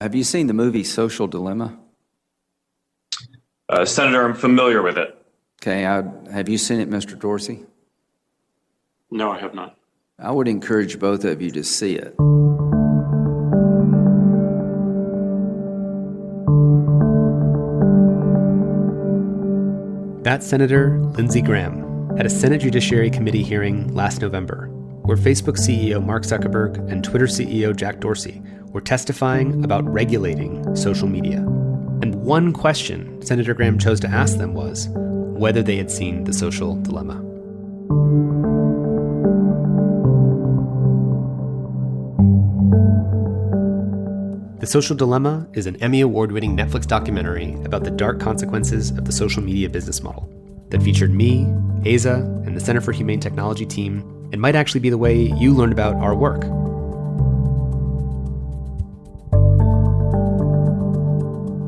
Have you seen the movie Social Dilemma? Senator, I'm familiar with it. Okay, have you seen it, Mr. Dorsey? No, I have not. I would encourage both of you to see it. That's Senator Lindsey Graham at a Senate Judiciary Committee hearing last November, where Facebook CEO Mark Zuckerberg and Twitter CEO Jack Dorsey were testifying about regulating social media. And one question Senator Graham chose to ask them was whether they had seen The Social Dilemma. The Social Dilemma is an Emmy Award-winning Netflix documentary about the dark consequences of the social media business model that featured me, Aza, and the Center for Humane Technology team, and might actually be the way you learned about our work.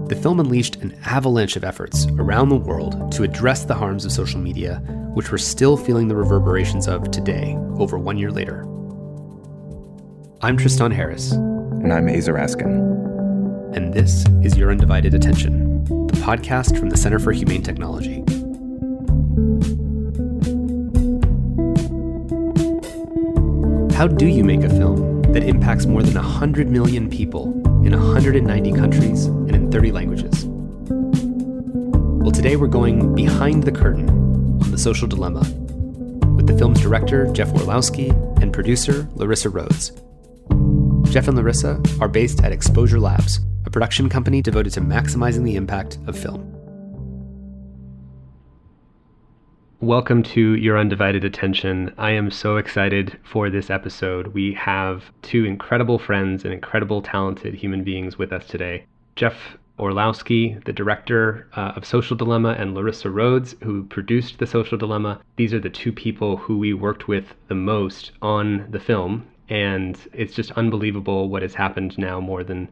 The film unleashed an avalanche of efforts around the world to address the harms of social media, which we're still feeling the reverberations of today, over 1 year later. I'm Tristan Harris. And I'm Aza Raskin. And this is Your Undivided Attention, the podcast from the Center for Humane Technology. How do you make a film that impacts more than 100 million people in 190 countries and in 30 languages? Well, today we're going behind the curtain on The Social Dilemma with the film's director, Jeff Orlowski, and producer, Larissa Rhodes. Jeff and Larissa are based at Exposure Labs, a production company devoted to maximizing the impact of film. Welcome to Your Undivided Attention. I am so excited for this episode. We have two incredible friends and incredible talented human beings with us today. Jeff Orlowski, the director of Social Dilemma, and Larissa Rhodes, who produced The Social Dilemma. These are the two people who we worked with the most on the film. And it's just unbelievable what has happened now more than a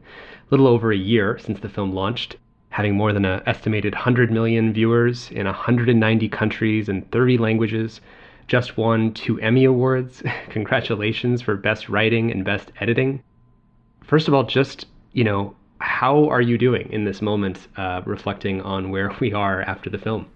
little over a year since the film launched, having more than an estimated 100 million viewers in 190 countries and 30 languages, just won 2 Emmy Awards. Congratulations for Best Writing and Best Editing. First of all, just, how are you doing in this moment, reflecting on where we are after the film?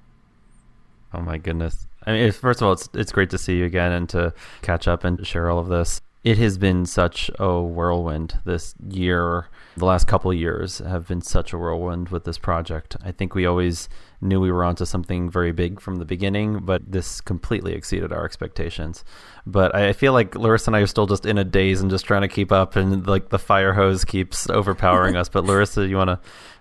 Oh my goodness. I mean, first of all, it's great to see you again and to catch up and share all of this. It has been such a whirlwind this year. The last couple of years have been such a whirlwind with this project. I think we always knew we were onto something very big from the beginning, but this completely exceeded our expectations. But I feel like Larissa and I are still just in a daze and just trying to keep up, and like the fire hose keeps overpowering us. But Larissa,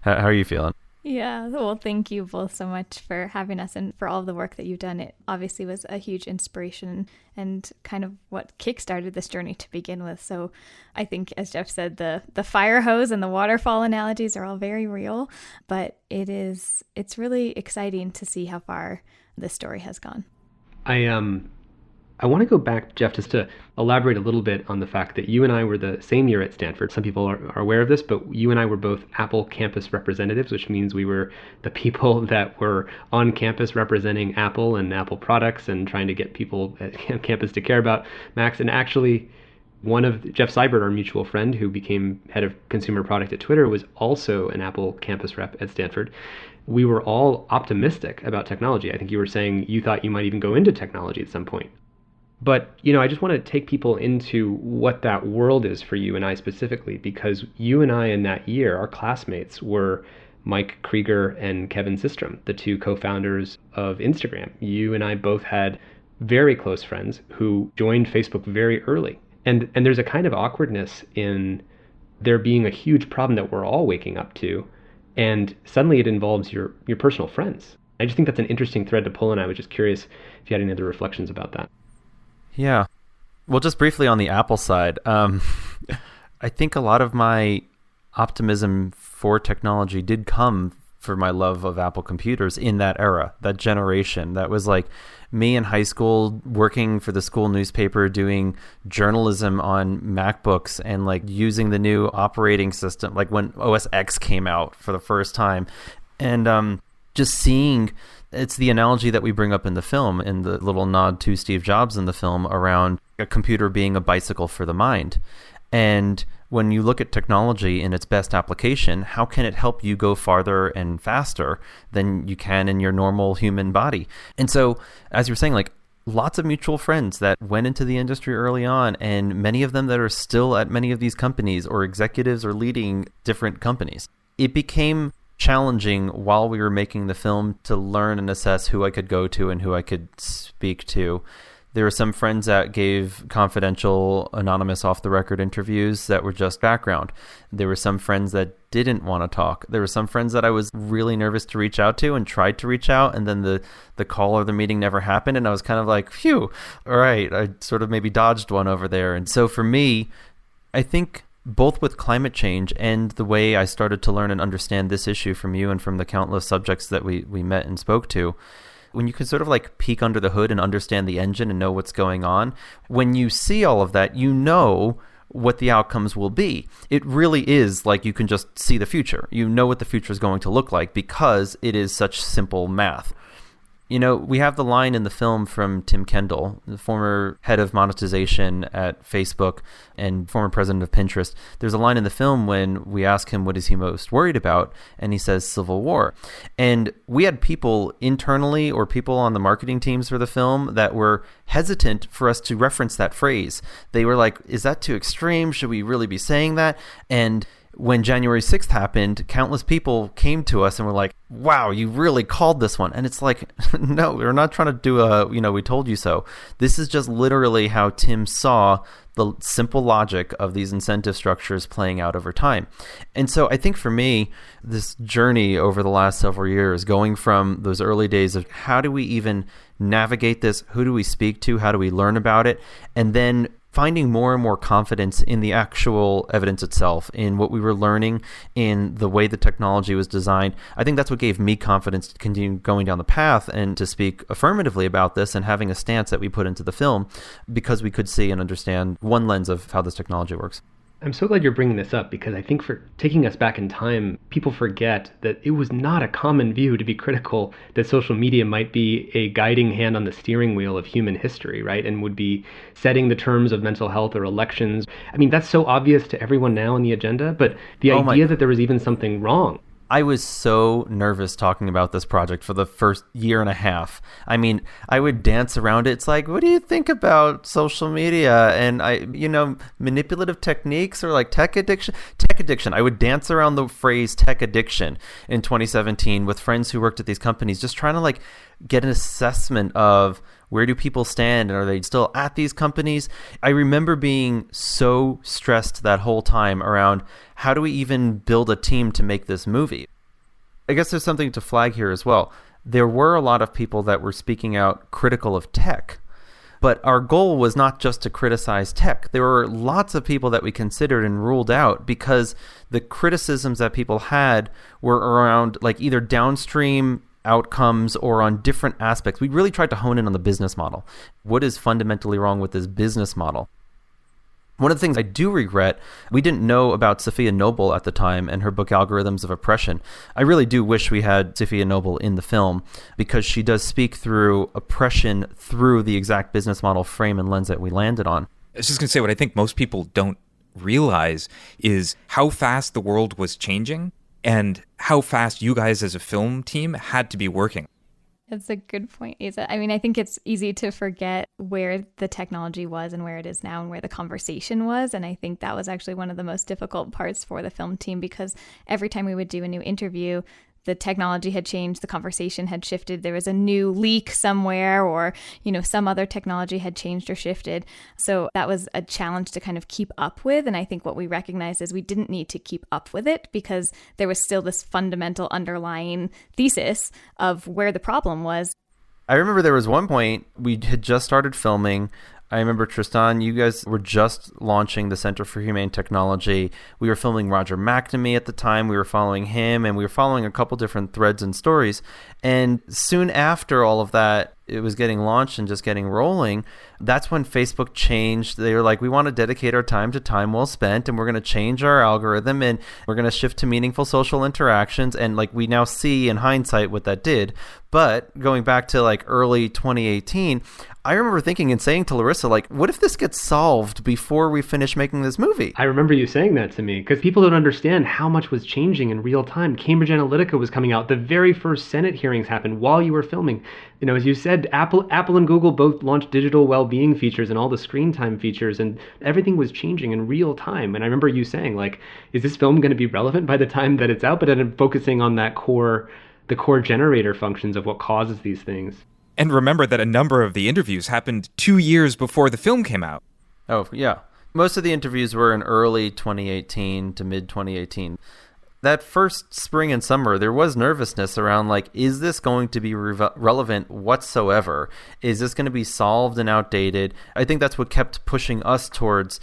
how are you feeling? Yeah, well, thank you both so much for having us and for all of the work that you've done. It obviously was a huge inspiration and kind of what kickstarted this journey to begin with. So I think, as Jeff said, the fire hose and the waterfall analogies are all very real, but it's really exciting to see how far this story has gone. I want to go back, Jeff, just to elaborate a little bit on the fact that you and I were the same year at Stanford. Some people are aware of this, but you and I were both Apple campus representatives, which means we were the people that were on campus representing Apple and Apple products and trying to get people at campus to care about Macs. And actually, one of Jeff Seibert, our mutual friend who became head of consumer product at Twitter, was also an Apple campus rep at Stanford. We were all optimistic about technology. I think you were saying you thought you might even go into technology at some point. But, I just want to take people into what that world is for you and I specifically, because you and I in that year, our classmates were Mike Krieger and Kevin Systrom, the two co-founders of Instagram. You and I both had very close friends who joined Facebook very early. And there's a kind of awkwardness in there being a huge problem that we're all waking up to. And suddenly it involves your personal friends. I just think that's an interesting thread to pull, and I was just curious if you had any other reflections about that. Yeah. Well, just briefly on the Apple side, I think a lot of my optimism for technology did come for my love of Apple computers in that era, that generation. That was like me in high school working for the school newspaper, doing journalism on MacBooks and like using the new operating system, like when OS X came out for the first time. And just seeing, it's the analogy that we bring up in the film, in the little nod to Steve Jobs in the film, around a computer being a bicycle for the mind. And when you look at technology in its best application, how can it help you go farther and faster than you can in your normal human body? And so, as you're saying, like, lots of mutual friends that went into the industry early on, and many of them that are still at many of these companies or executives or leading different companies. It became challenging while we were making the film to learn and assess who I could go to and who I could speak to. There were some friends that gave confidential, anonymous, off-the-record interviews that were just background. There were some friends that didn't want to talk. There were some friends that I was really nervous to reach out to and tried to reach out, and then the call or the meeting never happened, and I was kind of like, phew, all right, I sort of maybe dodged one over there. And so for me, I think both with climate change and the way I started to learn and understand this issue from you and from the countless subjects that we met and spoke to, when you can sort of like peek under the hood and understand the engine and know what's going on, when you see all of that, you know what the outcomes will be. It really is like you can just see the future. You know what the future is going to look like because it is such simple math. You know, we have the line in the film from Tim Kendall, the former head of monetization at Facebook and former president of Pinterest. There's a line in the film when we ask him what is he most worried about, and he says civil war. And we had people internally or people on the marketing teams for the film that were hesitant for us to reference that phrase. They were like, is that too extreme? Should we really be saying that? And when January 6th happened, countless people came to us and were like, wow, you really called this one. And it's like, no, we're not trying to do we told you so. This is just literally how Tim saw the simple logic of these incentive structures playing out over time. And so I think for me, this journey over the last several years, going from those early days of how do we even navigate this? Who do we speak to? How do we learn about it? And then finding more and more confidence in the actual evidence itself, in what we were learning, in the way the technology was designed. I think that's what gave me confidence to continue going down the path and to speak affirmatively about this and having a stance that we put into the film, because we could see and understand one lens of how this technology works. I'm so glad you're bringing this up, because I think for taking us back in time, people forget that it was not a common view to be critical that social media might be a guiding hand on the steering wheel of human history, right? And would be setting the terms of mental health or elections. I mean, that's so obvious to everyone now on the agenda, but the idea that there was even something wrong. I was so nervous talking about this project for the first year and a half. I mean, I would dance around it. It's like, what do you think about social media and manipulative techniques or like tech addiction? Tech addiction. I would dance around the phrase tech addiction in 2017 with friends who worked at these companies, just trying to like get an assessment of where do people stand and are they still at these companies? I remember being so stressed that whole time around how do we even build a team to make this movie? I guess there's something to flag here as well. There were a lot of people that were speaking out critical of tech, but our goal was not just to criticize tech. There were lots of people that we considered and ruled out because the criticisms that people had were around like either downstream outcomes or on different aspects. We really tried to hone in on the business model. What is fundamentally wrong with this business model? One of the things I do regret, we didn't know about Safiya Noble at the time and her book Algorithms of Oppression. I really do wish we had Safiya Noble in the film because she does speak through oppression through the exact business model frame and lens that we landed on. I was just going to say, what I think most people don't realize is how fast the world was changing and how fast you guys as a film team had to be working. That's a good point, Asa. I mean, I think it's easy to forget where the technology was and where it is now and where the conversation was. And I think that was actually one of the most difficult parts for the film team, because every time we would do a new interview, the technology had changed, the conversation had shifted, there was a new leak somewhere, or, some other technology had changed or shifted. So that was a challenge to kind of keep up with. And I think what we recognized is we didn't need to keep up with it because there was still this fundamental underlying thesis of where the problem was. I remember there was one point we had just started filming. I remember, Tristan, you guys were just launching the Center for Humane Technology. We were filming Roger McNamee at the time. We were following him, and we were following a couple different threads and stories. And soon after all of that, it was getting launched and just getting rolling. That's when Facebook changed. They were like, we want to dedicate our time to time well spent, and we're going to change our algorithm, and we're going to shift to meaningful social interactions. And like we now see in hindsight what that did. But going back to like early 2018, I remember thinking and saying to Larissa, like, what if this gets solved before we finish making this movie? I remember you saying that to me because people don't understand how much was changing in real time. Cambridge Analytica was coming out. The very first Senate hearings happened while you were filming. You know, as you said, Apple and Google both launched digital well-being features and all the screen time features, and everything was changing in real time. And I remember you saying, like, is this film going to be relevant by the time that it's out? But then focusing on the core generator functions of what causes these things. And remember that a number of the interviews happened 2 years before the film came out. Oh, yeah. Most of the interviews were in early 2018 to mid 2018. That first spring and summer, there was nervousness around, like, is this going to be relevant whatsoever? Is this going to be solved and outdated? I think that's what kept pushing us towards.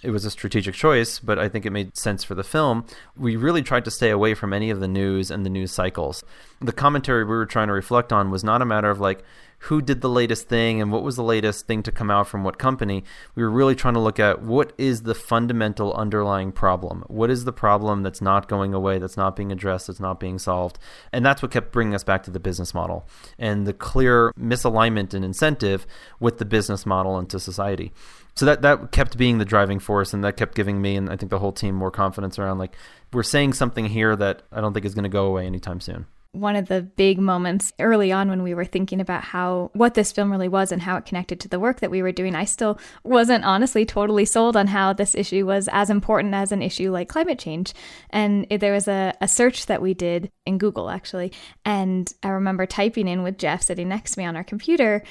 It was a strategic choice, but I think it made sense for the film. We really tried to stay away from any of the news and the news cycles. The commentary we were trying to reflect on was not a matter of like, who did the latest thing and what was the latest thing to come out from what company. We were really trying to look at what is the fundamental underlying problem. What is the problem that's not going away, that's not being addressed, that's not being solved? And that's what kept bringing us back to the business model and the clear misalignment and incentive with the business model and to society. So that kept being the driving force, and that kept giving me and I think the whole team more confidence around, like, we're saying something here that I don't think is going to go away anytime soon. One of the big moments early on when we were thinking about what this film really was and how it connected to the work that we were doing, I still wasn't honestly totally sold on how this issue was as important as an issue like climate change. And there was a search that we did in Google, actually. And I remember typing in with Jeff sitting next to me on our computer,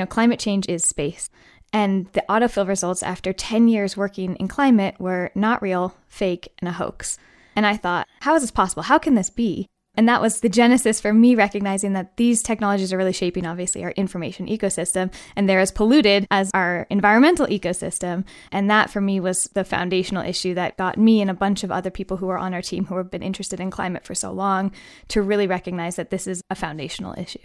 climate change is space. And the autofill results after 10 years working in climate were not real, fake, and a hoax. And I thought, how is this possible? How can this be? And that was the genesis for me recognizing that these technologies are really shaping, obviously, our information ecosystem, and they're as polluted as our environmental ecosystem. And that, for me, was the foundational issue that got me and a bunch of other people who are on our team who have been interested in climate for so long to really recognize that this is a foundational issue.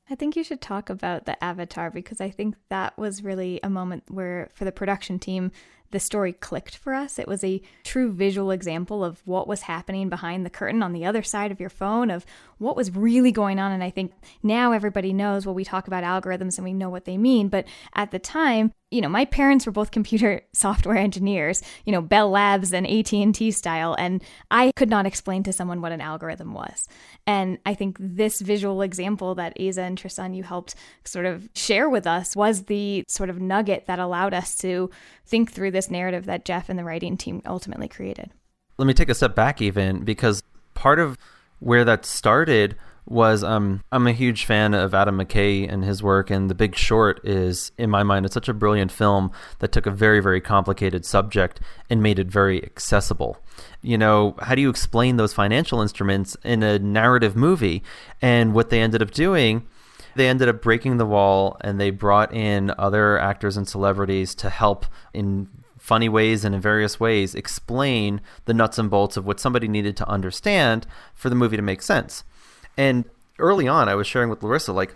I think you should talk about the avatar, because I think that was really a moment where, for the production team, the story clicked for us. It was a true visual example of what was happening behind the curtain on the other side of your phone, of what was really going on. And I think now everybody knows, well, we talk about algorithms and we know what they mean. But at the time, my parents were both computer software engineers, Bell Labs and AT&T style, and I could not explain to someone what an algorithm was. And I think this visual example that Asa and Tristan, you helped sort of share with us, was the sort of nugget that allowed us to think through this narrative that Jeff and the writing team ultimately created. Let me take a step back even, because part of where that started was I'm a huge fan of Adam McKay and his work, and The Big Short is, in my mind, it's such a brilliant film that took a very, very complicated subject and made it very accessible. How do you explain those financial instruments in a narrative movie? And what they ended up doing, they ended up breaking the wall, and they brought in other actors and celebrities to help in funny ways and in various ways explain the nuts and bolts of what somebody needed to understand for the movie to make sense. And early on, I was sharing with Larissa, like,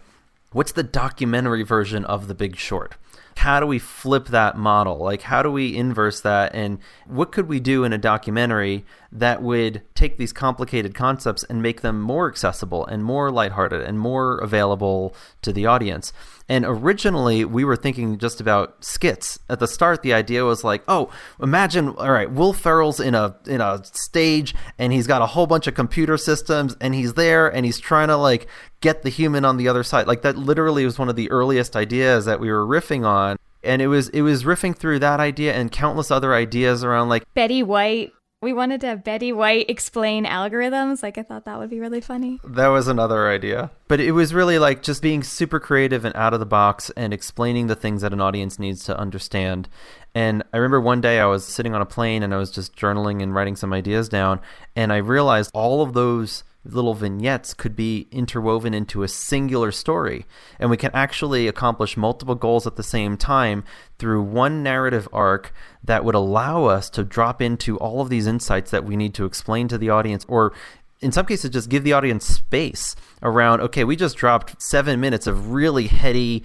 what's the documentary version of The Big Short? How do we flip that model? Like, how do we inverse that? And what could we do in a documentary that would take these complicated concepts and make them more accessible and more lighthearted and more available to the audience? And originally, we were thinking just about skits. At the start, the idea was like, oh, imagine, all right, Will Ferrell's in a stage, and he's got a whole bunch of computer systems, and he's there, and he's trying to, like, get the human on the other side. Like, that literally was one of the earliest ideas that we were riffing on. And it was riffing through that idea and countless other ideas around, like, Betty White. We wanted to have Betty White explain algorithms. Like, I thought that would be really funny. That was another idea. But it was really like just being super creative and out of the box and explaining the things that an audience needs to understand. And I remember one day I was sitting on a plane and I was just journaling and writing some ideas down. And I realized all of those little vignettes could be interwoven into a singular story. And we can actually accomplish multiple goals at the same time through one narrative arc that would allow us to drop into all of these insights that we need to explain to the audience, or in some cases, just give the audience space around, okay, we just dropped 7 minutes of really heavy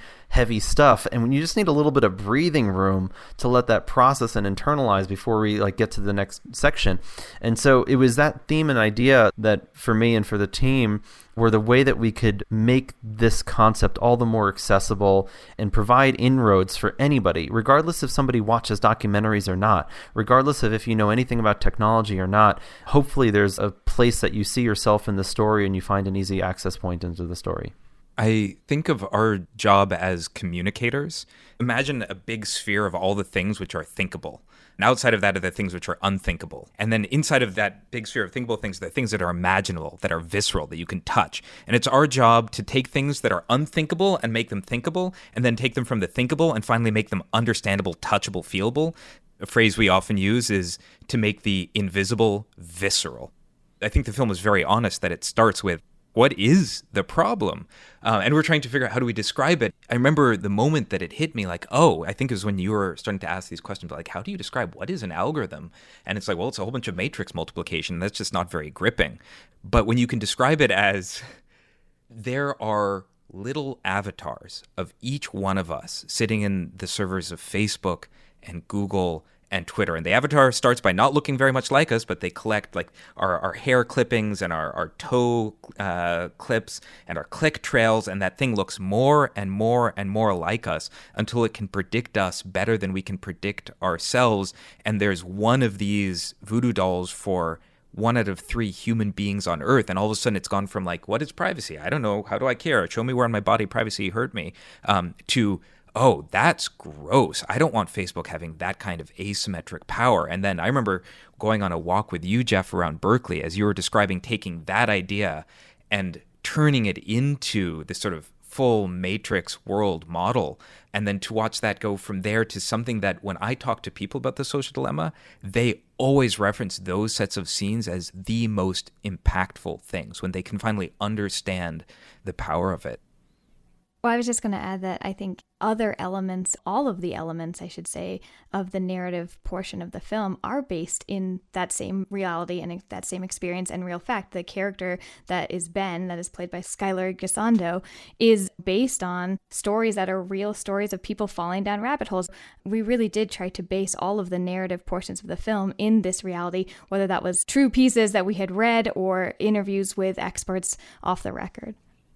stuff, and you just need a little bit of breathing room to let that process and internalize before we get to the next section. And so it was that theme and idea that for me and for the team were the way that we could make this concept all the more accessible and provide inroads for anybody, regardless if somebody watches documentaries or not, regardless of if you know anything about technology or not. Hopefully there's a place that you see yourself in the story and you find an easy access point into the story. I think of our job as communicators. Imagine a big sphere of all the things which are thinkable. And outside of that are the things which are unthinkable. And then inside of that big sphere of thinkable things, the things that are imaginable, that are visceral, that you can touch. And it's our job to take things that are unthinkable and make them thinkable, and then take them from the thinkable and finally make them understandable, touchable, feelable. A phrase we often use is to make the invisible visceral. I think the film is very honest that it starts with, what is the problem? And we're trying to figure out how do we describe it. I remember the moment that it hit me I think it was when you were starting to ask these questions, how do you describe what is an algorithm? And it's it's a whole bunch of matrix multiplication. That's just not very gripping. But when you can describe it as there are little avatars of each one of us sitting in the servers of Facebook and Google and Twitter. And the avatar starts by not looking very much like us, but they collect our hair clippings and our toe clips and our click trails. And that thing looks more and more and more like us until it can predict us better than we can predict ourselves. And there's one of these voodoo dolls for 1 out of 3 human beings on Earth. And all of a sudden it's gone from what is privacy? I don't know. How do I care? Show me where on my body privacy hurt me, to oh, that's gross. I don't want Facebook having that kind of asymmetric power. And then I remember going on a walk with you, Jeff, around Berkeley, as you were describing taking that idea and turning it into this sort of full matrix world model. And then to watch that go from there to something that when I talk to people about the social dilemma, they always reference those sets of scenes as the most impactful things when they can finally understand the power of it. Well, I was just going to add that I think other elements, all of the elements, I should say, of the narrative portion of the film are based in that same reality and that same experience and real fact. The character that is Ben, that is played by Skylar Gisondo, is based on stories that are real stories of people falling down rabbit holes. We really did try to base all of the narrative portions of the film in this reality, whether that was true pieces that we had read or interviews with experts off the record.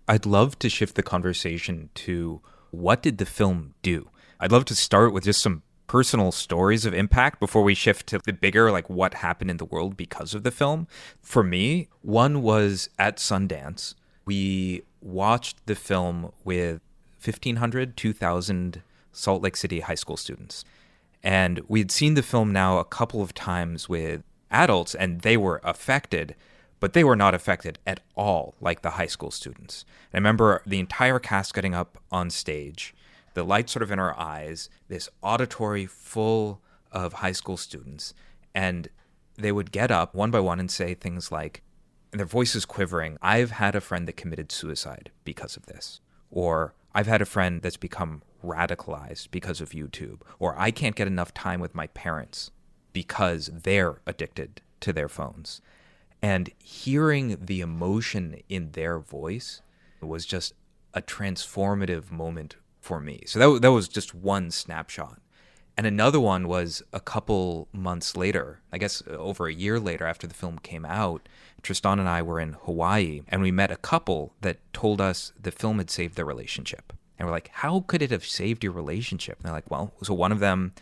I'd love to shift the conversation to what did the film do? I'd love to start with just some personal stories of impact before we shift to the bigger, what happened in the world because of the film. For me, one was at Sundance. We watched the film with 1,500, 2,000 Salt Lake City high school students. And we'd seen the film now a couple of times with adults, and they were affected, but they were not affected at all like the high school students. And I remember the entire cast getting up on stage, the light sort of in our eyes, this auditory full of high school students, and they would get up one by one and say things like, and their voices quivering, I've had a friend that committed suicide because of this, or I've had a friend that's become radicalized because of YouTube, or I can't get enough time with my parents because they're addicted to their phones. And hearing the emotion in their voice was just a transformative moment for me. So that was just one snapshot. And another one was a couple months later, I guess over a year later after the film came out, Tristan and I were in Hawaii, and we met a couple that told us the film had saved their relationship. And we're like, how could it have saved your relationship? And they're like, well, so one of them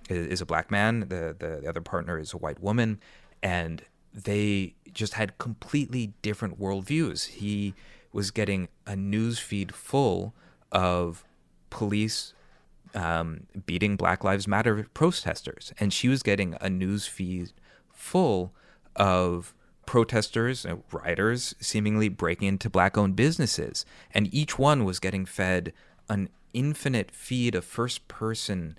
is a black man, the other partner is a white woman, and they just had completely different worldviews. He was getting a news feed full of police beating Black Lives Matter protesters, and she was getting a news feed full of protesters and rioters seemingly breaking into black-owned businesses, and each one was getting fed an infinite feed of first-person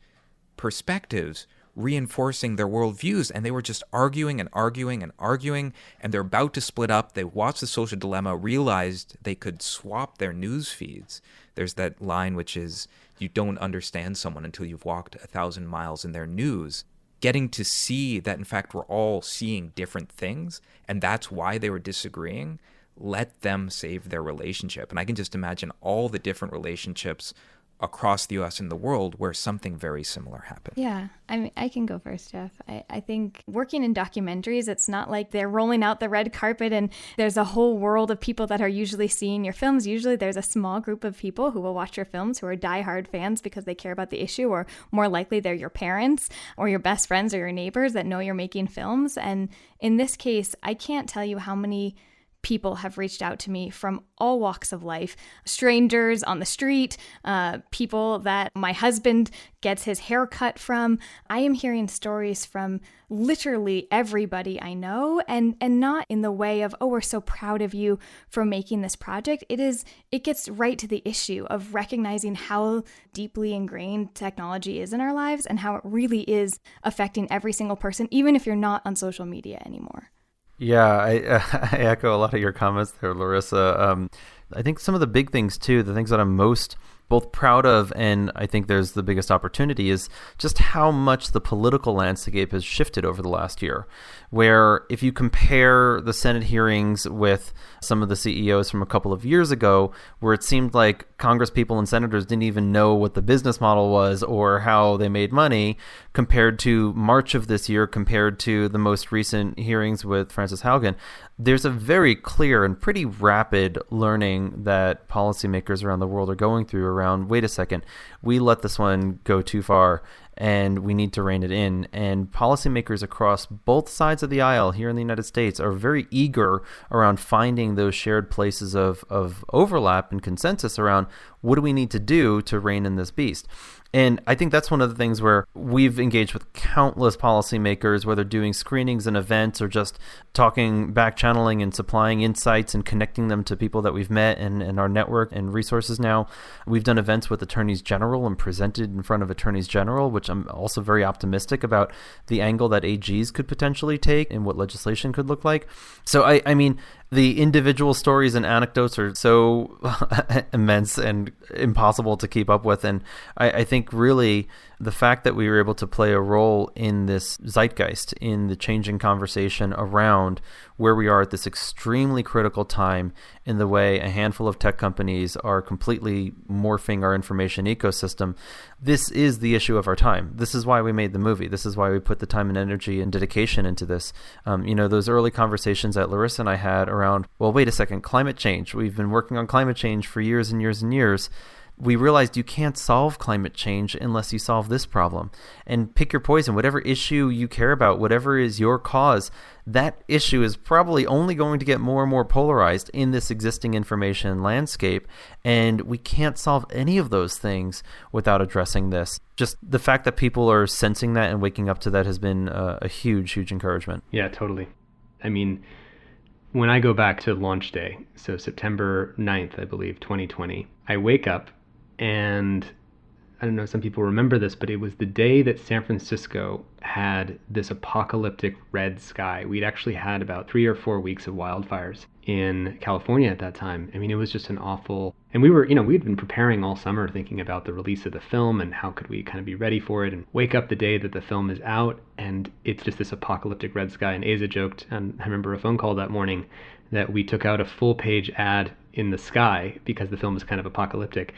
perspectives reinforcing their worldviews, and they were just arguing and arguing and arguing, and they're about to split up. They watched The Social Dilemma, realized they could swap their news feeds. There's that line which is, you don't understand someone until you've walked 1,000 miles in their news. getting to see that, in fact, we're all seeing different things, and that's why they were disagreeing, let them save their relationship. And I can just imagine all the different relationships across the US and the world where something very similar happened. Yeah, I mean, I can go first, Jeff. I think working in documentaries, it's not like they're rolling out the red carpet and there's a whole world of people that are usually seeing your films. Usually there's a small group of people who will watch your films who are diehard fans because they care about the issue, or more likely they're your parents or your best friends or your neighbors that know you're making films. And in this case, I can't tell you how many people have reached out to me from all walks of life, strangers on the street, people that my husband gets his hair cut from. I am hearing stories from literally everybody I know, and not in the way of, oh, we're so proud of you for making this project. It gets right to the issue of recognizing how deeply ingrained technology is in our lives and how it really is affecting every single person, even if you're not on social media anymore. Yeah, I echo a lot of your comments there, Larissa. I think some of the big things too, the things that I'm most both proud of and I think there's the biggest opportunity is just how much the political landscape has shifted over the last year. Where if you compare the Senate hearings with some of the CEOs from a couple of years ago, where it seemed like Congress people and senators didn't even know what the business model was or how they made money, compared to March of this year, compared to the most recent hearings with Frances Haugen, there's a very clear and pretty rapid learning that policymakers around the world are going through around, wait a second, we let this one go too far and we need to rein it in. And policymakers across both sides of the aisle here in the United States are very eager around finding those shared places of overlap and consensus around what do we need to do to rein in this beast. And I think that's one of the things where we've engaged with countless policymakers, whether doing screenings and events or just talking, back channeling and supplying insights and connecting them to people that we've met and our network and resources now. We've done events with attorneys general and presented in front of attorneys general, which I'm also very optimistic about the angle that AGs could potentially take and what legislation could look like. So, I mean, the individual stories and anecdotes are so immense and impossible to keep up with. And I think really the fact that we were able to play a role in this zeitgeist, in the changing conversation around where we are at this extremely critical time in the way a handful of tech companies are completely morphing our information ecosystem, this is the issue of our time. This is why we made the movie. This is why we put the time and energy and dedication into this. Those early conversations that Larissa and I had around, well, wait a second, climate change. We've been working on climate change for years and years and years. We realized you can't solve climate change unless you solve this problem. And pick your poison, whatever issue you care about, whatever is your cause, that issue is probably only going to get more and more polarized in this existing information landscape. And we can't solve any of those things without addressing this. Just the fact that people are sensing that and waking up to that has been a huge, huge encouragement. Yeah, totally. I mean, when I go back to launch day, so September 9th, I believe, 2020, I wake up and I don't know, some people remember this, but it was the day that San Francisco had this apocalyptic red sky. We'd actually had about 3 or 4 weeks of wildfires in California at that time. I mean, it was just an awful, and we'd been preparing all summer thinking about the release of the film and how could we kind of be ready for it, and wake up the day that the film is out and it's just this apocalyptic red sky. And Asa joked, and I remember a phone call that morning, that we took out a full page ad in the sky because the film was kind of apocalyptic.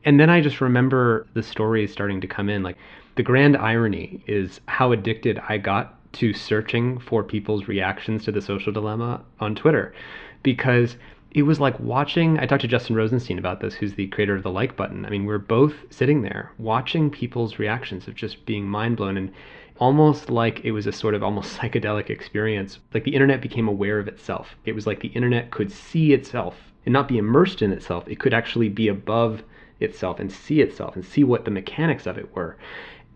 And then I just remember the stories starting to come in. Like, the grand irony is how addicted I got to searching for people's reactions to The Social Dilemma on Twitter, because it was like watching, I talked to Justin Rosenstein about this, who's the creator of the like button. I mean, we're both sitting there watching people's reactions of just being mind blown, and almost like it was a sort of almost psychedelic experience. Like the internet became aware of itself. It was like the internet could see itself and not be immersed in itself. It could actually be above itself and see what the mechanics of it were.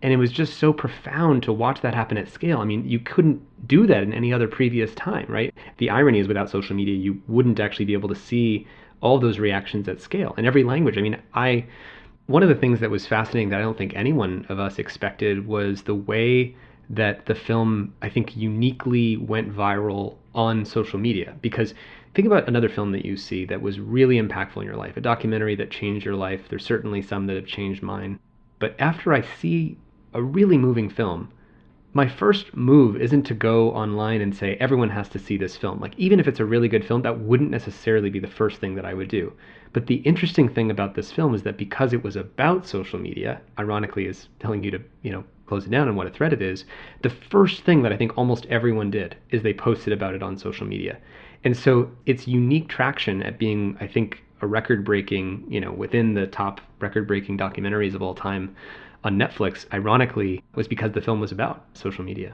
And it was just so profound to watch that happen at scale. I mean, you couldn't do that in any other previous time, right? The irony is, without social media, you wouldn't actually be able to see all those reactions at scale in every language. I mean, one of the things that was fascinating that I don't think anyone of us expected was the way that the film, I think, uniquely went viral on social media. Because think about another film that you see that was really impactful in your life, a documentary that changed your life. There's certainly some that have changed mine. But after I see a really moving film, my first move isn't to go online and say everyone has to see this film. Like, even if it's a really good film, that wouldn't necessarily be the first thing that I would do. But the interesting thing about this film is that because it was about social media, ironically is telling you to, close it down and what a threat it is, the first thing that I think almost everyone did is they posted about it on social media. And so its unique traction at being, I think, a record-breaking, within the top record-breaking documentaries of all time on Netflix, ironically, was because the film was about social media.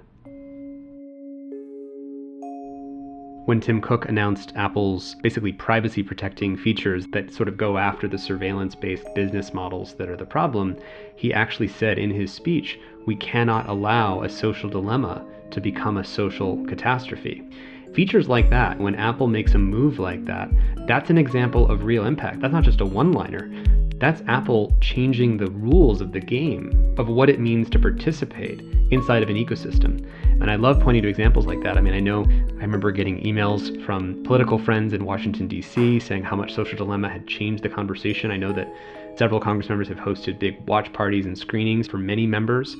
When Tim Cook announced Apple's basically privacy-protecting features that sort of go after the surveillance-based business models that are the problem, he actually said in his speech, "We cannot allow a social dilemma to become a social catastrophe." Features like that, when Apple makes a move like that, that's an example of real impact. That's not just a one-liner. That's Apple changing the rules of the game of what it means to participate inside of an ecosystem. And I love pointing to examples like that. I remember getting emails from political friends in Washington, D.C. saying how much Social Dilemma had changed the conversation. I know that several Congress members have hosted big watch parties and screenings for many members.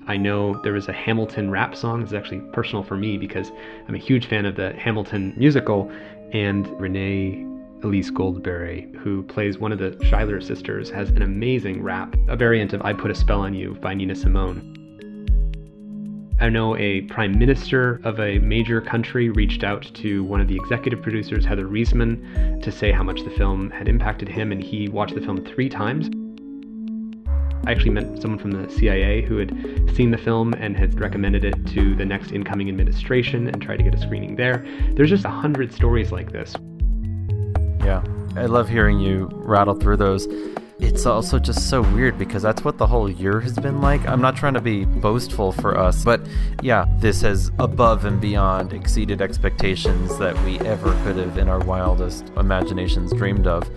I know there was a Hamilton rap song. This is actually personal for me because I'm a huge fan of the Hamilton musical, and Renee Elise Goldsberry, who plays one of the Schuyler sisters, has an amazing rap, a variant of I Put a Spell on You by Nina Simone. I know a prime minister of a major country reached out to one of the executive producers, Heather Reisman, to say how much the film had impacted him, and he watched the film 3 times. I actually met someone from the CIA who had seen the film and had recommended it to the next incoming administration and tried to get a screening there. There's just 100 stories like this. Yeah, I love hearing you rattle through those. It's also just so weird because that's what the whole year has been like. I'm not trying to be boastful for us, but yeah, this has above and beyond exceeded expectations that we ever could have in our wildest imaginations dreamed of.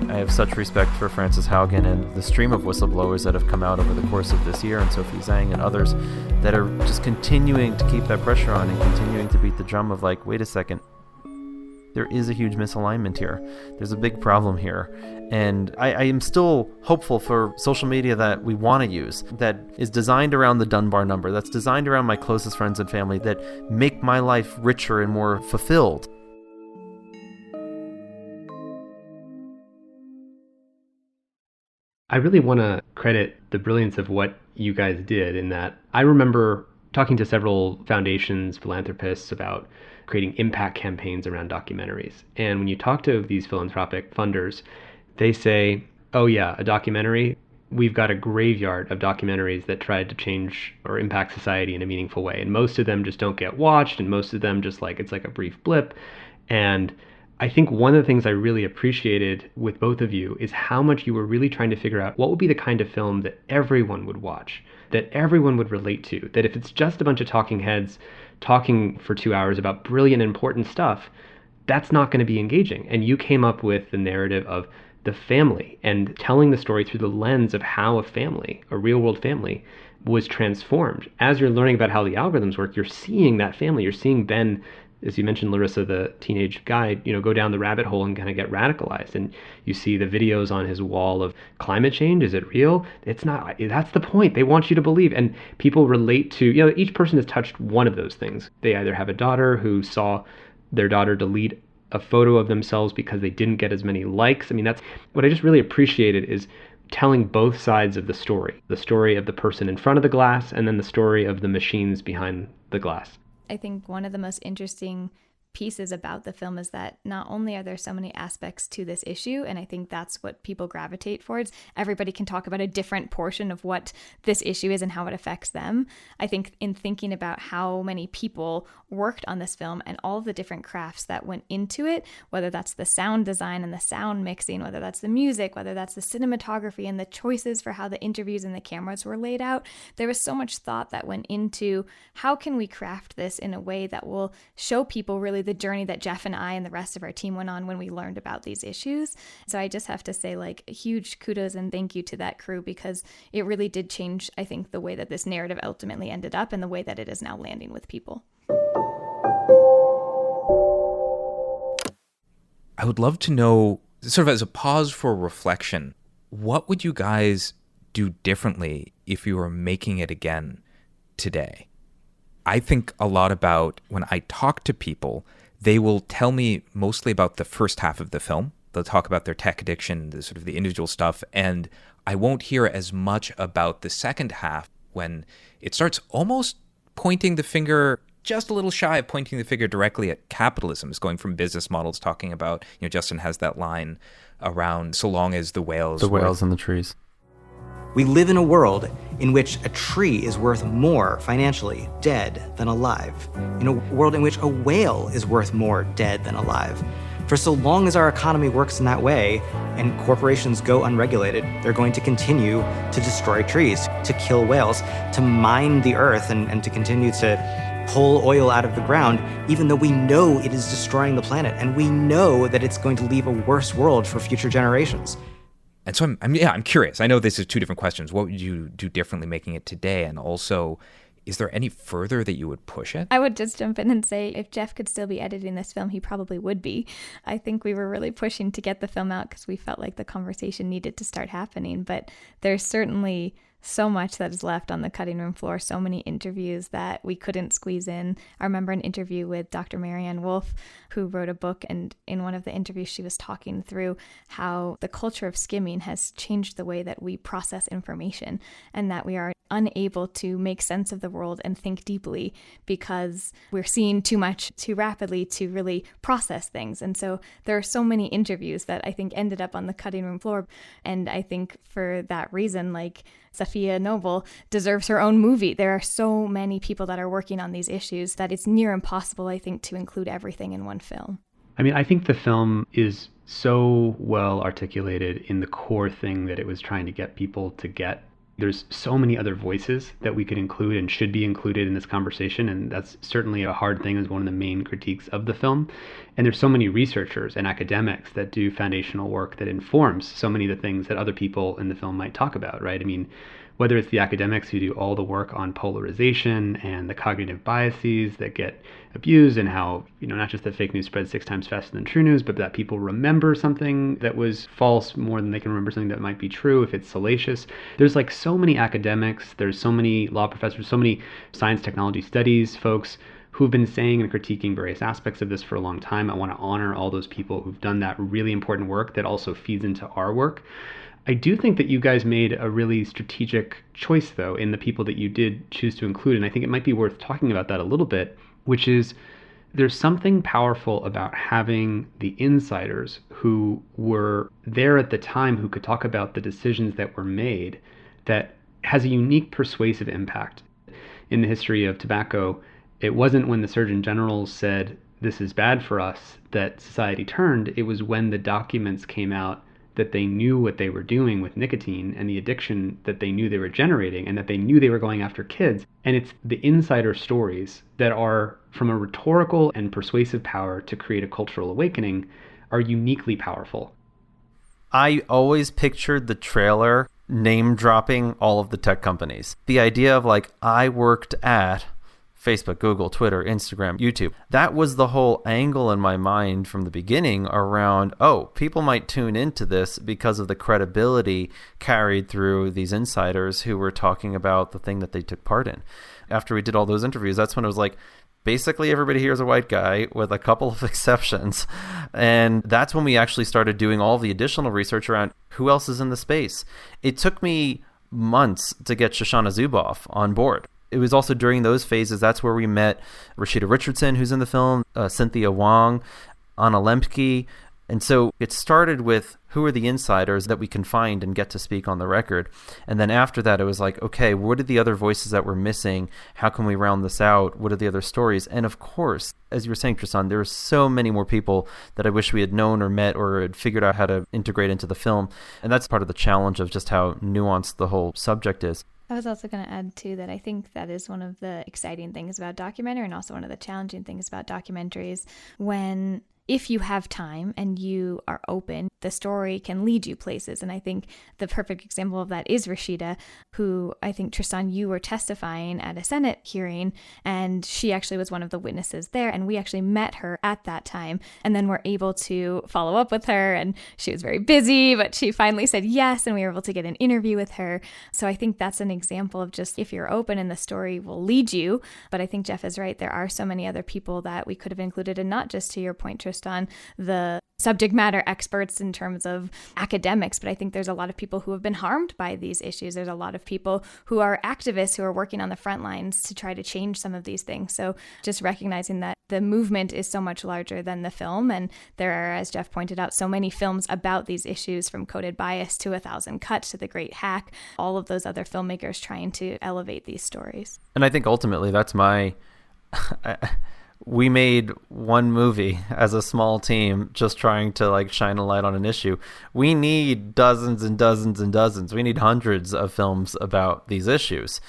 I have such respect for Frances Haugen and the stream of whistleblowers that have come out over the course of this year, and Sophie Zhang and others that are just continuing to keep that pressure on and continuing to beat the drum of like, wait a second, there is a huge misalignment here. There's a big problem here. And I am still hopeful for social media that we want to use, that is designed around the Dunbar number, that's designed around my closest friends and family, that make my life richer and more fulfilled. I really want to credit the brilliance of what you guys did in that I remember talking to several foundations, philanthropists about creating impact campaigns around documentaries. And when you talk to these philanthropic funders, they say, oh yeah, a documentary, we've got a graveyard of documentaries that tried to change or impact society in a meaningful way. And most of them just don't get watched, and most of them just it's like a brief blip. And I think one of the things I really appreciated with both of you is how much you were really trying to figure out what would be the kind of film that everyone would watch, that everyone would relate to, that if it's just a bunch of talking heads talking for 2 hours about brilliant, important stuff, that's not going to be engaging. And you came up with the narrative of the family and telling the story through the lens of how a family, a real world family, was transformed. As you're learning about how the algorithms work, you're seeing that family. You're seeing Ben, as you mentioned, Larissa, the teenage guy, go down the rabbit hole and kind of get radicalized. And you see the videos on his wall of climate change. Is it real? It's not. That's the point. They want you to believe. And people relate to, each person has touched one of those things. They either have a daughter who saw their daughter delete a photo of themselves because they didn't get as many likes. That's what I just really appreciated, is telling both sides of the story of the person in front of the glass, and then the story of the machines behind the glass. I think one of the most interesting pieces about the film is that not only are there so many aspects to this issue, and I think that's what people gravitate towards. Everybody can talk about a different portion of what this issue is and how it affects them. I think in thinking about how many people worked on this film and all of the different crafts that went into it, whether that's the sound design and the sound mixing, whether that's the music, whether that's the cinematography and the choices for how the interviews and the cameras were laid out, there was so much thought that went into how can we craft this in a way that will show people really the journey that Jeff and I and the rest of our team went on when we learned about these issues. So I just have to say, huge kudos and thank you to that crew, because it really did change, I think, the way that this narrative ultimately ended up and the way that it is now landing with people. I would love to know, sort of as a pause for reflection, what would you guys do differently if you were making it again today? I think a lot about when I talk to people, they will tell me mostly about the first half of the film. They'll talk about their tech addiction, the sort of the individual stuff, and I won't hear as much about the second half when it starts almost pointing the finger, just a little shy of pointing the finger directly at capitalism. It's going from business models, talking about, Justin has that line around so long as the whales. The whales and the trees. We live in a world in which a tree is worth more financially dead than alive. In a world in which a whale is worth more dead than alive. For so long as our economy works in that way and corporations go unregulated, they're going to continue to destroy trees, to kill whales, to mine the earth and to continue to pull oil out of the ground, even though we know it is destroying the planet and we know that it's going to leave a worse world for future generations. And so I'm curious. I know this is two different questions. What would you do differently making it today? And also, is there any further that you would push it? I would just jump in and say if Jeff could still be editing this film, he probably would be. I think we were really pushing to get the film out because we felt like the conversation needed to start happening. But there's certainly so much that is left on the cutting room floor, so many interviews that we couldn't squeeze in. I remember an interview with Dr. Marianne Wolf, who wrote a book, and in one of the interviews she was talking through how the culture of skimming has changed the way that we process information and that we are unable to make sense of the world and think deeply because we're seeing too much too rapidly to really process things. And so there are so many interviews that I think ended up on the cutting room floor. And I think for that reason, like Safiya Noble deserves her own movie. There are so many people that are working on these issues that it's near impossible, I think, to include everything in one film. I mean, I think the film is so well articulated in the core thing that it was trying to get people to get. There's so many other voices that we could include and should be included in this conversation, and that's certainly a hard thing as one of the main critiques of the film. And there's so many researchers and academics that do foundational work that informs so many of the things that other people in the film might talk about, right? I mean, whether it's the academics who do all the work on polarization and the cognitive biases that get abused and how, not just that fake news spreads 6 times faster than true news, but that people remember something that was false more than they can remember something that might be true if it's salacious. There's like so many academics, there's so many law professors, so many science technology studies folks who've been saying and critiquing various aspects of this for a long time. I want to honor all those people who've done that really important work that also feeds into our work. I do think that you guys made a really strategic choice, though, in the people that you did choose to include. And I think it might be worth talking about that a little bit, which is there's something powerful about having the insiders who were there at the time who could talk about the decisions that were made that has a unique persuasive impact. In the history of tobacco, it wasn't when the Surgeon General said, this is bad for us, that society turned. It was when the documents came out that they knew what they were doing with nicotine and the addiction that they knew they were generating and that they knew they were going after kids. And it's the insider stories that are from a rhetorical and persuasive power to create a cultural awakening are uniquely powerful. I always pictured the trailer name dropping all of the tech companies. The idea of like, I worked at Facebook, Google, Twitter, Instagram, YouTube. That was the whole angle in my mind from the beginning around, people might tune into this because of the credibility carried through these insiders who were talking about the thing that they took part in. After we did all those interviews, that's when it was like, basically everybody here is a white guy with a couple of exceptions. And that's when we actually started doing all the additional research around who else is in the space. It took me months to get Shoshana Zuboff on board. It was also during those phases, that's where we met Rashida Richardson, who's in the film, Cynthia Wong, Anna Lembke. And so it started with who are the insiders that we can find and get to speak on the record. And then after that, it was like, okay, what are the other voices that we're missing? How can we round this out? What are the other stories? And of course, as you were saying, Tristan, there are so many more people that I wish we had known or met or had figured out how to integrate into the film. And that's part of the challenge of just how nuanced the whole subject is. I was also going to add, too, that I think that is one of the exciting things about documentary and also one of the challenging things about documentaries when if you have time and you are open, the story can lead you places. And I think the perfect example of that is Rashida, who I think, Tristan, you were testifying at a Senate hearing, and she actually was one of the witnesses there. And we actually met her at that time and then were able to follow up with her. And she was very busy, but she finally said yes, and we were able to get an interview with her. So I think that's an example of just, if you're open and the story will lead you. But I think Jeff is right. There are so many other people that we could have included, and not just, to your point, Tristan, the subject matter experts in terms of academics, but I think there's a lot of people who have been harmed by these issues. There's a lot of people who are activists who are working on the front lines to try to change some of these things. So just recognizing that the movement is so much larger than the film. And there are, as Jeff pointed out, so many films about these issues, from Coded Bias to 1,000 Cuts to The Great Hack, all of those other filmmakers trying to elevate these stories. And I think ultimately that's we made one movie as a small team, just trying to like shine a light on an issue. We need dozens and dozens and dozens. We need hundreds of films about these issues.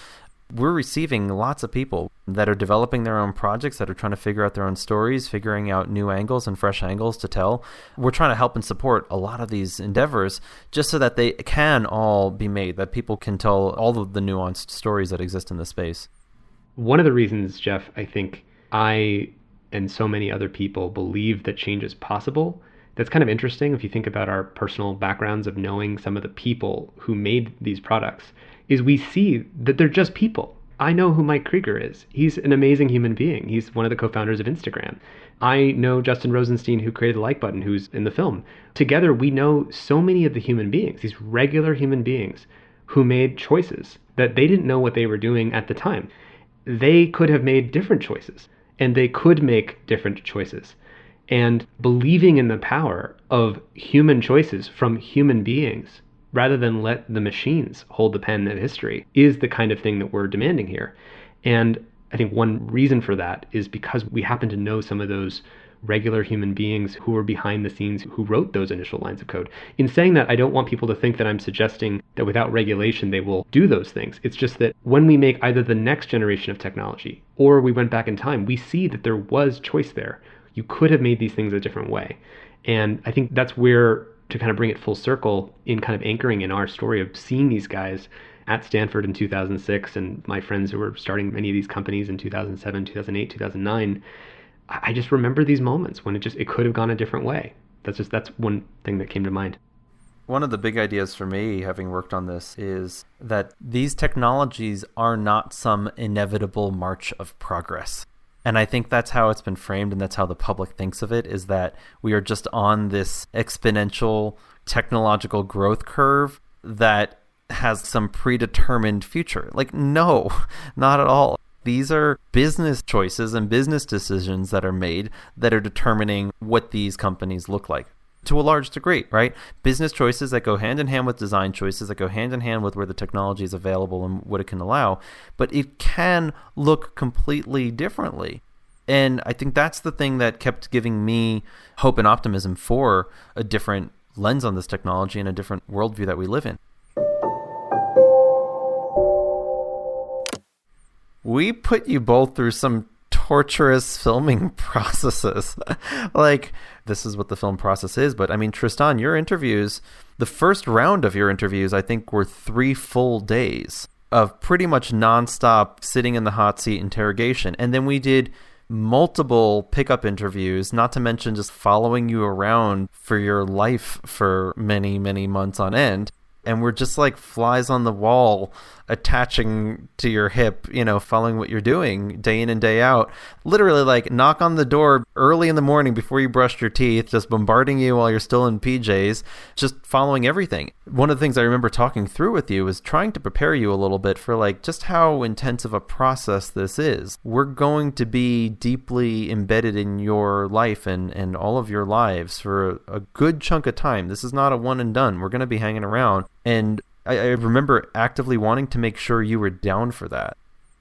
We're receiving lots of people that are developing their own projects, that are trying to figure out their own stories, figuring out new angles and fresh angles to tell. We're trying to help and support a lot of these endeavors just so that they can all be made, that people can tell all of the nuanced stories that exist in this space. One of the reasons, Jeff, I think I and so many other people believe that change is possible, that's kind of interesting if you think about our personal backgrounds of knowing some of the people who made these products, is we see that they're just people. I know who Mike Krieger is. He's an amazing human being. He's one of the co-founders of Instagram. I know Justin Rosenstein, who created the like button, who's in the film. Together, we know so many of the human beings, these regular human beings who made choices that they didn't know what they were doing at the time. They could have made different choices, and they could make different choices. And believing in the power of human choices from human beings, rather than let the machines hold the pen of history, is the kind of thing that we're demanding here. And I think one reason for that is because we happen to know some of those regular human beings who were behind the scenes, who wrote those initial lines of code. In saying that, I don't want people to think that I'm suggesting that without regulation they will do those things. It's just that when we make either the next generation of technology or we went back in time, we see that there was choice there. You could have made these things a different way. And I think that's where, to kind of bring it full circle in kind of anchoring in our story of seeing these guys at Stanford in 2006 and my friends who were starting many of these companies in 2007, 2008, 2009, I just remember these moments when it could have gone a different way. That's one thing that came to mind. One of the big ideas for me, having worked on this, is that these technologies are not some inevitable march of progress. And I think that's how it's been framed, and that's how the public thinks of it, is that we are just on this exponential technological growth curve that has some predetermined future. Like, no, not at all. These are business choices and business decisions that are made that are determining what these companies look like to a large degree, right? Business choices that go hand in hand with design choices, that go hand in hand with where the technology is available and what it can allow, but it can look completely differently. And I think that's the thing that kept giving me hope and optimism for a different lens on this technology and a different worldview that we live in. We put you both through some torturous filming processes. Like, this is what the film process is. But I mean, Tristan, your interviews, the first round of your interviews, I think were 3 full days of pretty much nonstop sitting in the hot seat interrogation. And then we did multiple pickup interviews, not to mention just following you around for your life for many, many months on end. And we're just like flies on the wall, attaching to your hip, following what you're doing day in and day out. Literally like knock on the door early in the morning before you brushed your teeth, just bombarding you while you're still in PJs, just following everything. One of the things I remember talking through with you was trying to prepare you a little bit for like just how intensive a process this is. We're going to be deeply embedded in your life and all of your lives for a good chunk of time. This is not a one and done. We're going to be hanging around. And I remember actively wanting to make sure you were down for that.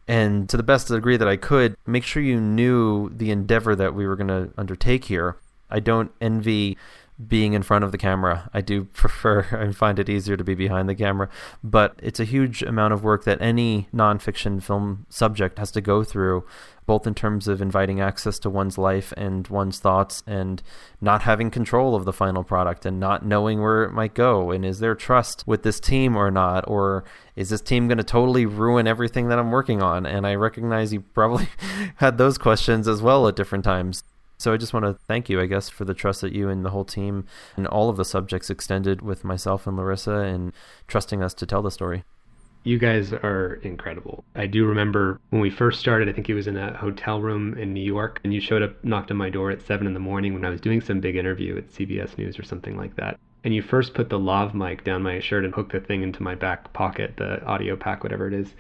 And to the best degree that I could, make sure you knew the endeavor that we were going to undertake here. I don't envy being in front of the camera. I do prefer and find it easier to be behind the camera, but it's a huge amount of work that any nonfiction film subject has to go through, both in terms of inviting access to one's life and one's thoughts and not having control of the final product and not knowing where it might go. And is there trust with this team or not? Or is this team going to totally ruin everything that I'm working on? And I recognize you probably had those questions as well at different times. So I just want to thank you, I guess, for the trust that you and the whole team and all of the subjects extended with myself and Larissa and trusting us to tell the story. You guys are incredible. I do remember when we first started, I think it was in a hotel room in New York, and you showed up, knocked on my door at 7 a.m. when I was doing some big interview at CBS News or something like that. And you first put the lav mic down my shirt and hooked the thing into my back pocket, the audio pack, whatever it is.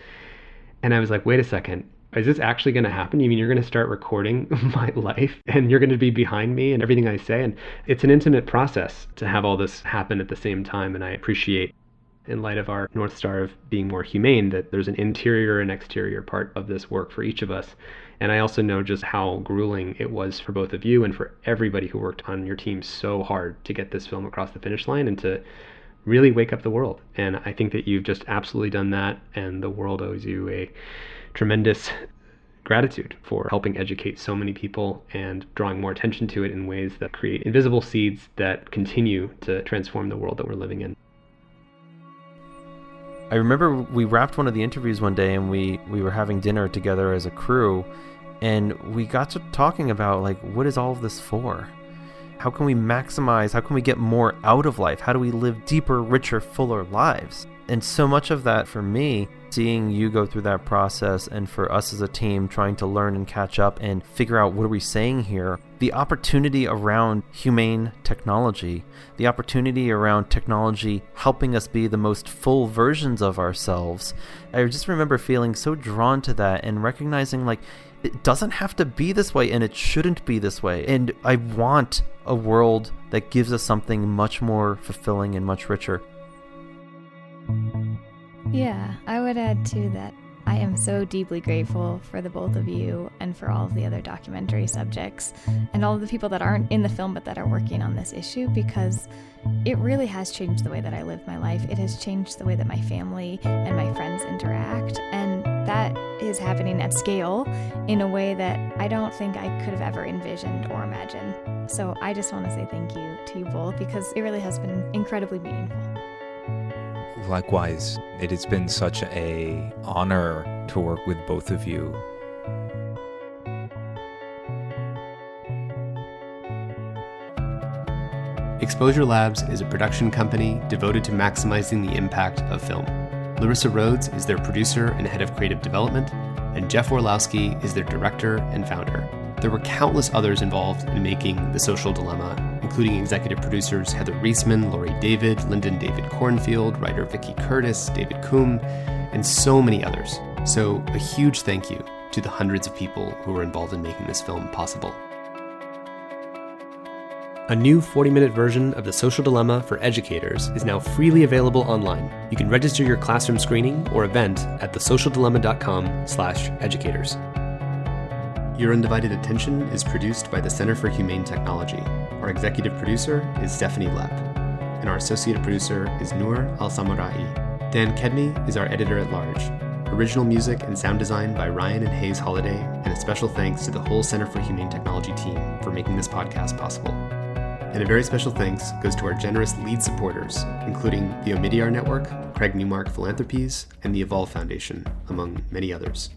And I was like, wait a second, is this actually going to happen? You mean you're going to start recording my life and you're going to be behind me and everything I say? And it's an intimate process to have all this happen at the same time. And I appreciate, in light of our North Star of being more humane, that there's an interior and exterior part of this work for each of us. And I also know just how grueling it was for both of you and for everybody who worked on your team so hard to get this film across the finish line and to really wake up the world. And I think that you've just absolutely done that, and the world owes you a tremendous gratitude for helping educate so many people and drawing more attention to it in ways that create invisible seeds that continue to transform the world that we're living in. I remember we wrapped one of the interviews one day and we were having dinner together as a crew, and we got to talking about, like, what is all of this for? How can we maximize, how can we get more out of life? How do we live deeper, richer, fuller lives? And so much of that for me, seeing you go through that process, and for us as a team trying to learn and catch up and figure out what are we saying here, the opportunity around humane technology, the opportunity around technology helping us be the most full versions of ourselves. I just remember feeling so drawn to that and recognizing, like, it doesn't have to be this way and it shouldn't be this way. And I want a world that gives us something much more fulfilling and much richer. Yeah, I would add too that I am so deeply grateful for the both of you and for all of the other documentary subjects and all of the people that aren't in the film but that are working on this issue, because it really has changed the way that I live my life. It has changed the way that my family and my friends interact, and that is happening at scale in a way that I don't think I could have ever envisioned or imagined. So I just want to say thank you to you both, because it really has been incredibly meaningful. Likewise, it has been such an honor to work with both of you. Exposure Labs is a production company devoted to maximizing the impact of film. Larissa Rhodes is their producer and head of creative development, and Jeff Orlowski is their director and founder. There were countless others involved in making The Social Dilemma, including executive producers Heather Reisman, Lori David, Lyndon David Cornfield, writer Vicky Curtis, David Coombe, and so many others. So a huge thank you to the hundreds of people who were involved in making this film possible. A new 40-minute version of The Social Dilemma for educators is now freely available online. You can register your classroom screening or event at thesocialdilemma.com/educators. Your Undivided Attention is produced by the Center for Humane Technology. Our executive producer is Stephanie Lepp, and our associate producer is Noor Al-Samurai. Dan Kedney is our editor-at-large. Original music and sound design by Ryan and Hayes Holiday, and a special thanks to the whole Center for Humane Technology team for making this podcast possible. And a very special thanks goes to our generous lead supporters, including the Omidyar Network, Craig Newmark Philanthropies, and the Evolve Foundation, among many others.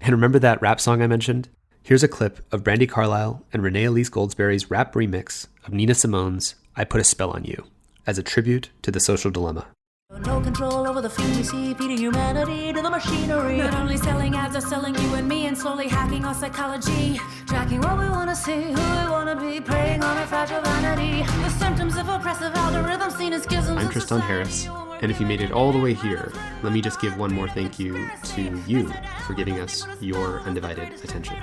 And remember that rap song I mentioned? Here's a clip of Brandi Carlile and Renee Elise Goldsberry's rap remix of Nina Simone's I Put a Spell on You, as a tribute to The Social Dilemma. No control over the food we see, feeding humanity to the machinery. Not only selling ads, are selling you and me, and slowly hacking our psychology. Tracking what we want to see, who we want to be, preying on our fragile vanity. The symptoms of oppressive algorithms seen as schisms. I'm Tristan Harris, and if you made it all the way here, let me just give one more thank you to you for giving us your undivided attention.